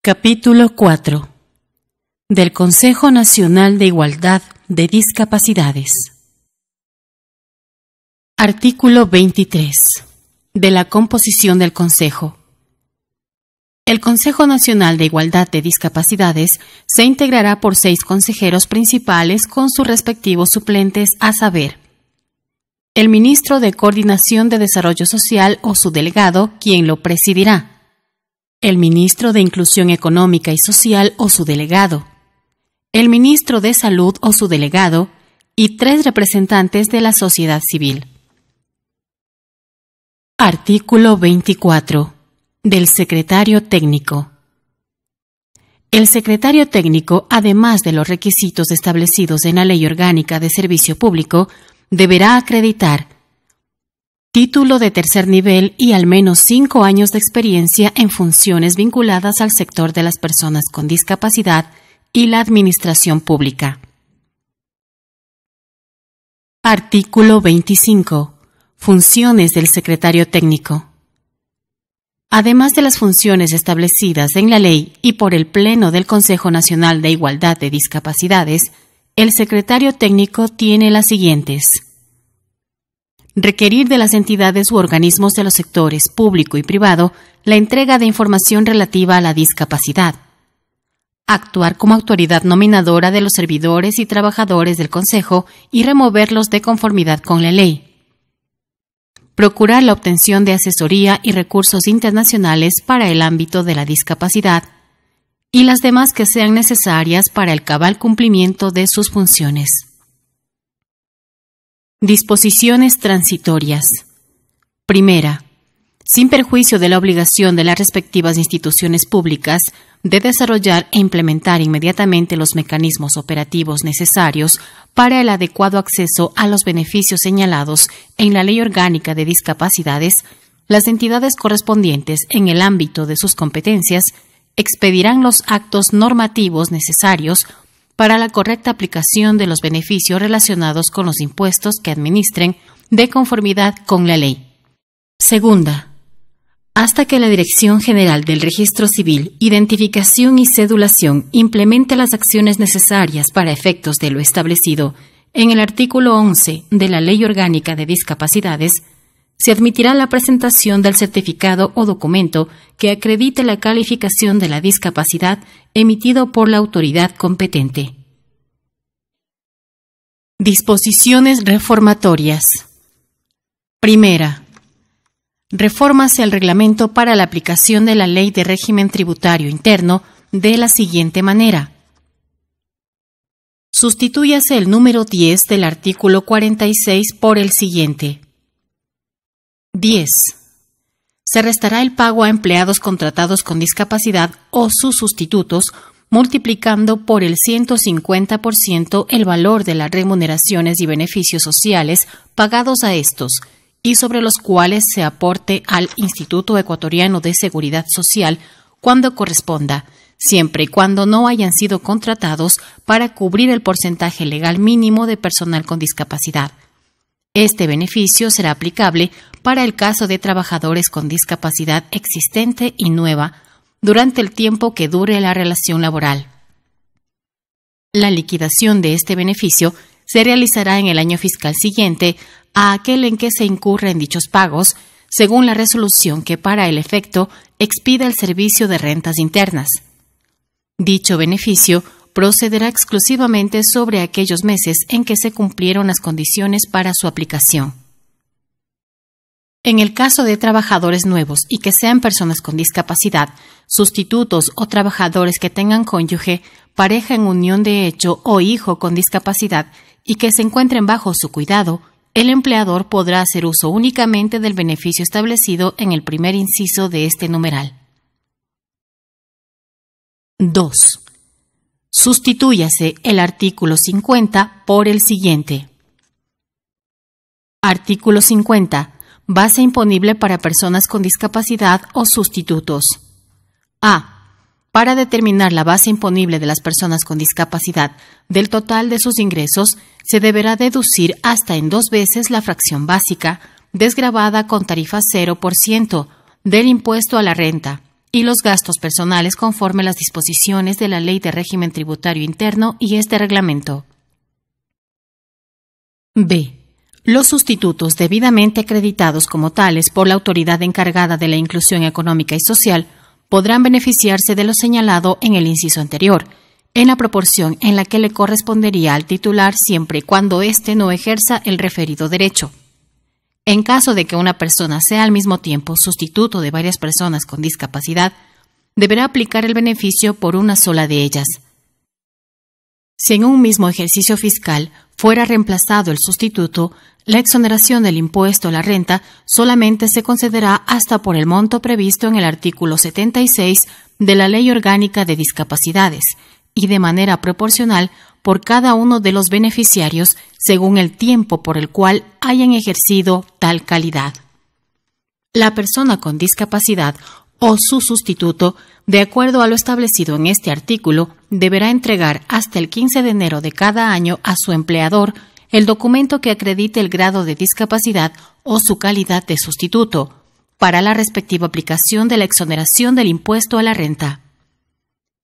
Capítulo 4 del Consejo Nacional de Igualdad de Discapacidades. Artículo 23. De la composición del Consejo. El Consejo Nacional de Igualdad de Discapacidades se integrará por 6 consejeros principales con sus respectivos suplentes, a saber: el Ministro de Coordinación de Desarrollo Social o su delegado, quien lo presidirá; el Ministro de Inclusión Económica y Social o su delegado; el Ministro de Salud o su delegado; y 3 representantes de la sociedad civil. Artículo 24. Del Secretario Técnico. El Secretario Técnico, además de los requisitos establecidos en la Ley Orgánica de Servicio Público, deberá acreditar título de tercer nivel y al menos 5 años de experiencia en funciones vinculadas al sector de las personas con discapacidad y la administración pública. Artículo 25. Funciones del Secretario Técnico. Además de las funciones establecidas en la ley y por el Pleno del Consejo Nacional de Igualdad de Discapacidades, el Secretario Técnico tiene las siguientes: requerir de las entidades u organismos de los sectores público y privado la entrega de información relativa a la discapacidad; actuar como autoridad nominadora de los servidores y trabajadores del Consejo y removerlos de conformidad con la ley; procurar la obtención de asesoría y recursos internacionales para el ámbito de la discapacidad, y las demás que sean necesarias para el cabal cumplimiento de sus funciones. Disposiciones transitorias. Primera, sin perjuicio de la obligación de las respectivas instituciones públicas de desarrollar e implementar inmediatamente los mecanismos operativos necesarios para el adecuado acceso a los beneficios señalados en la Ley Orgánica de Discapacidades, las entidades correspondientes, en el ámbito de sus competencias, expedirán los actos normativos necesarios para la correcta aplicación de los beneficios relacionados con los impuestos que administren de conformidad con la ley. Segunda, hasta que la Dirección General del Registro Civil, Identificación y Cedulación implemente las acciones necesarias para efectos de lo establecido en el artículo 11 de la Ley Orgánica de Discapacidades, se admitirá la presentación del certificado o documento que acredite la calificación de la discapacidad emitido por la autoridad competente. Disposiciones reformatorias. Primera, refórmase el reglamento para la aplicación de la Ley de Régimen Tributario Interno de la siguiente manera: sustitúyase el número 10 del artículo 46 por el siguiente. 10. Se restará el pago a empleados contratados con discapacidad o sus sustitutos, multiplicando por el 150% el valor de las remuneraciones y beneficios sociales pagados a estos, y sobre los cuales se aporte al Instituto Ecuatoriano de Seguridad Social cuando corresponda, siempre y cuando no hayan sido contratados para cubrir el porcentaje legal mínimo de personal con discapacidad. Este beneficio será aplicable para el caso de trabajadores con discapacidad existente y nueva durante el tiempo que dure la relación laboral. La liquidación de este beneficio se realizará en el año fiscal siguiente a aquel en que se incurra en dichos pagos, según la resolución que para el efecto expida el Servicio de Rentas Internas. Dicho beneficio procederá exclusivamente sobre aquellos meses en que se cumplieron las condiciones para su aplicación. En el caso de trabajadores nuevos y que sean personas con discapacidad, sustitutos o trabajadores que tengan cónyuge, pareja en unión de hecho o hijo con discapacidad y que se encuentren bajo su cuidado, el empleador podrá hacer uso únicamente del beneficio establecido en el primer inciso de este numeral. 2. Sustitúyase el artículo 50 por el siguiente. Artículo 50. Base imponible para personas con discapacidad o sustitutos. A. Para determinar la base imponible de las personas con discapacidad del total de sus ingresos, se deberá deducir hasta en 2 veces la fracción básica, desgravada con tarifa 0% del impuesto a la renta, y los gastos personales conforme a las disposiciones de la Ley de Régimen Tributario Interno y este reglamento. B. Los sustitutos debidamente acreditados como tales por la autoridad encargada de la inclusión económica y social podrán beneficiarse de lo señalado en el inciso anterior, en la proporción en la que le correspondería al titular siempre y cuando éste no ejerza el referido derecho. En caso de que una persona sea al mismo tiempo sustituto de varias personas con discapacidad, deberá aplicar el beneficio por una sola de ellas. Si en un mismo ejercicio fiscal fuera reemplazado el sustituto, la exoneración del impuesto a la renta solamente se concederá hasta por el monto previsto en el artículo 76 de la Ley Orgánica de Discapacidades y de manera proporcional por cada uno de los beneficiarios según el tiempo por el cual hayan ejercido tal calidad. La persona con discapacidad o su sustituto, de acuerdo a lo establecido en este artículo, deberá entregar hasta el 15 de enero de cada año a su empleador el documento que acredite el grado de discapacidad o su calidad de sustituto, para la respectiva aplicación de la exoneración del impuesto a la renta.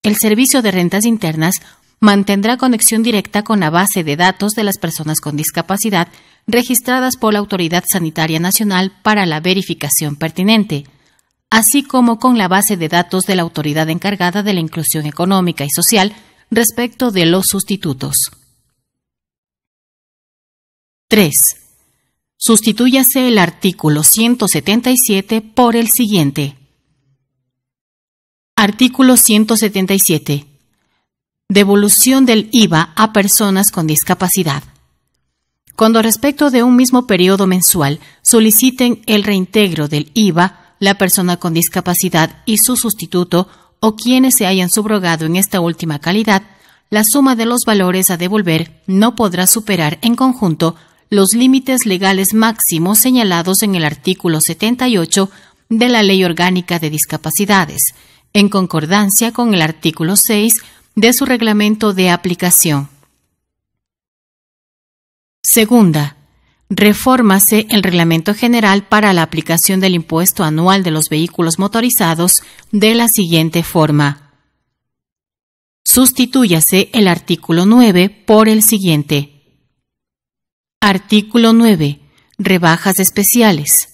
El Servicio de Rentas Internas mantendrá conexión directa con la base de datos de las personas con discapacidad registradas por la Autoridad Sanitaria Nacional para la verificación pertinente, así como con la base de datos de la autoridad encargada de la inclusión económica y social respecto de los sustitutos. 3. Sustitúyase el artículo 177 por el siguiente. Artículo 177. Devolución del IVA a personas con discapacidad. Cuando respecto de un mismo periodo mensual soliciten el reintegro del IVA, la persona con discapacidad y su sustituto o quienes se hayan subrogado en esta última calidad, la suma de los valores a devolver no podrá superar en conjunto los límites legales máximos señalados en el artículo 78 de la Ley Orgánica de Discapacidades, en concordancia con el artículo 6 de su reglamento de aplicación. Segunda, refórmase el Reglamento General para la aplicación del impuesto anual de los vehículos motorizados de la siguiente forma. Sustitúyase el artículo 9 por el siguiente. Artículo 9. Rebajas especiales.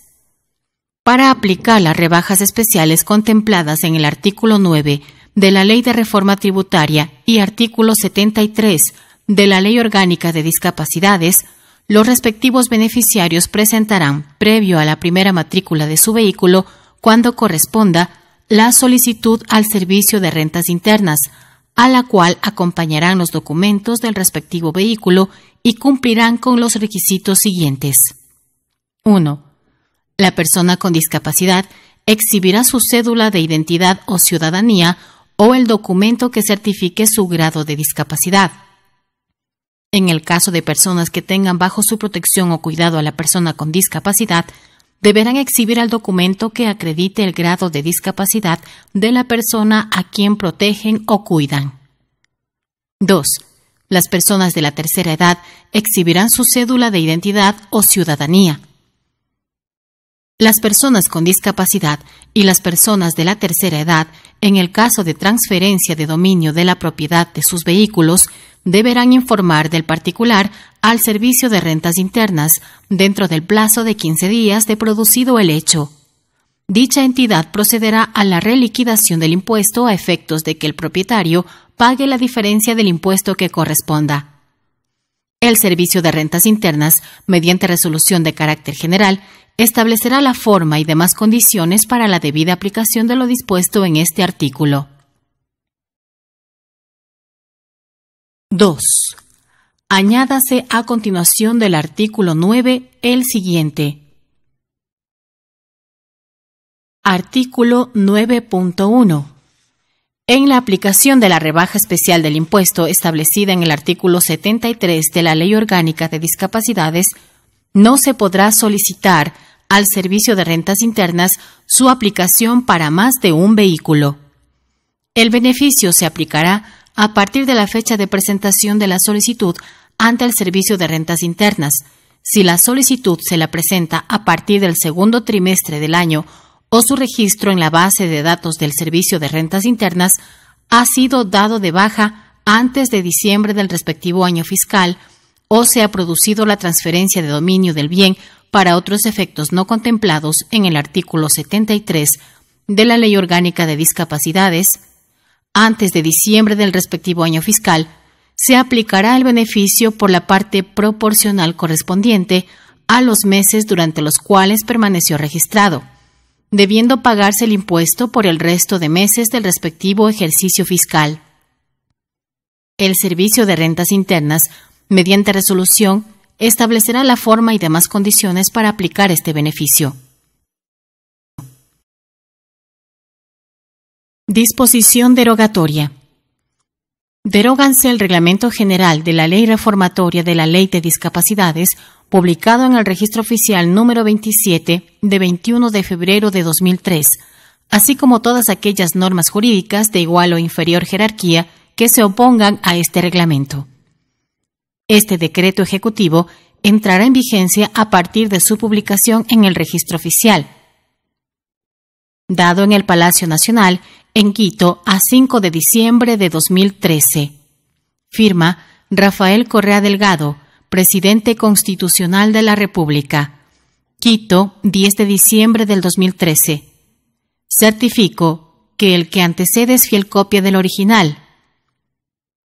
Para aplicar las rebajas especiales contempladas en el artículo 9 de la Ley de Reforma Tributaria y artículo 73 de la Ley Orgánica de Discapacidades, los respectivos beneficiarios presentarán, previo a la primera matrícula de su vehículo, cuando corresponda, la solicitud al Servicio de Rentas Internas, a la cual acompañarán los documentos del respectivo vehículo y cumplirán con los requisitos siguientes. 1. La persona con discapacidad exhibirá su cédula de identidad o ciudadanía o el documento que certifique su grado de discapacidad. En el caso de personas que tengan bajo su protección o cuidado a la persona con discapacidad, deberán exhibir el documento que acredite el grado de discapacidad de la persona a quien protegen o cuidan. 2. Las personas de la tercera edad exhibirán su cédula de identidad o ciudadanía. Las personas con discapacidad y las personas de la tercera edad, en el caso de transferencia de dominio de la propiedad de sus vehículos, deberán informar del particular al Servicio de Rentas Internas dentro del plazo de 15 días de producido el hecho. Dicha entidad procederá a la reliquidación del impuesto a efectos de que el propietario pague la diferencia del impuesto que corresponda. El Servicio de Rentas Internas, mediante resolución de carácter general, establecerá la forma y demás condiciones para la debida aplicación de lo dispuesto en este artículo. 2. Añádase a continuación del artículo 9 el siguiente. Artículo 9.1. En la aplicación de la rebaja especial del impuesto establecida en el artículo 73 de la Ley Orgánica de Discapacidades, no se podrá solicitar al Servicio de Rentas Internas su aplicación para más de un vehículo. El beneficio se aplicará a partir de la fecha de presentación de la solicitud ante el Servicio de Rentas Internas, si la solicitud se la presenta a partir del segundo trimestre del año o su registro en la base de datos del Servicio de Rentas Internas ha sido dado de baja antes de diciembre del respectivo año fiscal o se ha producido la transferencia de dominio del bien para otros efectos no contemplados en el artículo 73 de la Ley Orgánica de Discapacidades, antes de diciembre del respectivo año fiscal, se aplicará el beneficio por la parte proporcional correspondiente a los meses durante los cuales permaneció registrado, debiendo pagarse el impuesto por el resto de meses del respectivo ejercicio fiscal. El Servicio de Rentas Internas, mediante resolución, establecerá la forma y demás condiciones para aplicar este beneficio. Disposición derogatoria. Deróganse el Reglamento General de la Ley Reformatoria de la Ley de Discapacidades, publicado en el Registro Oficial número 27 de 21 de febrero de 2003, así como todas aquellas normas jurídicas de igual o inferior jerarquía que se opongan a este reglamento. Este decreto ejecutivo entrará en vigencia a partir de su publicación en el Registro Oficial, dado en el Palacio Nacional, en Quito, a 5 de diciembre de 2013. Firma Rafael Correa Delgado, Presidente Constitucional de la República. Quito, 10 de diciembre del 2013. Certifico que el que antecede es fiel copia del original.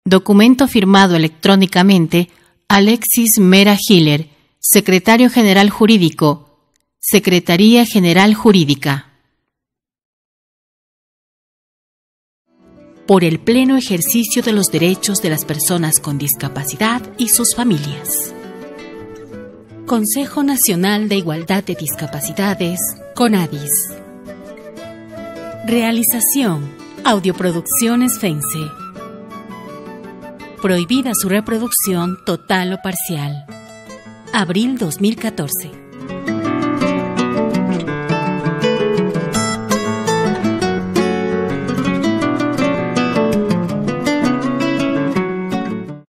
Documento firmado electrónicamente, Alexis Mera Hiller, Secretario General Jurídico, Secretaría General Jurídica. Por el pleno ejercicio de los derechos de las personas con discapacidad y sus familias. Consejo Nacional de Igualdad de Discapacidades, CONADIS. Realización, Audioproducciones FENSE. Prohibida su reproducción total o parcial. Abril 2014.